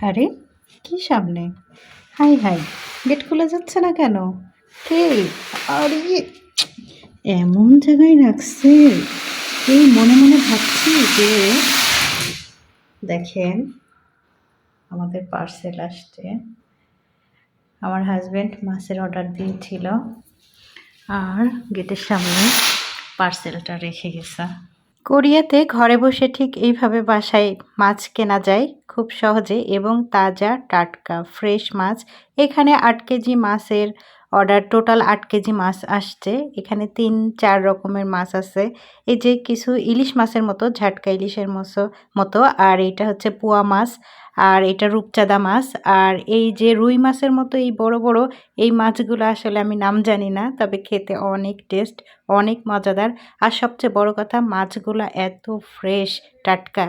আরে কি সামনে? হাই হাই, গেট খোলা যাচ্ছে না কেন? কে? আরে এমন জায়গায় রাখছে, এই মনে মনে ভাবছি যে দেখেন আমাদের পার্সেল আসছে। আমার হাজব্যান্ড মাছের অর্ডার দিয়েছিল আর গেটের সামনে পার্সেলটা রেখে গেছে। কোরিয়াতে ঘরে বসে ঠিক এইভাবে বাসায় মাছ কেনা যায় খুব সহজে এবং তাজা টাটকা ফ্রেশ মাছ। এখানে ৮ কেজি মাছের অর্ডার, টোটাল ৮ কেজি মাছ আসছে। এখানে ৩-৪ রকমের মাছ আছে। এই যে কিছু ইলিশ মাছের মতো, ঝাটকা ইলিশের মতো, আর এটা হচ্ছে পোয়া মাছ, আর এটা রূপচাঁদা মাছ, আর এই যে রুই মাছের মতো এই বড় বড় এই মাছগুলো আসলে আমি নাম জানি না, তবে খেতে অনেক টেস্ট, অনেক মজাদার। আর সবচেয়ে বড় কথা, মাছগুলো এত ফ্রেশ টাটকা।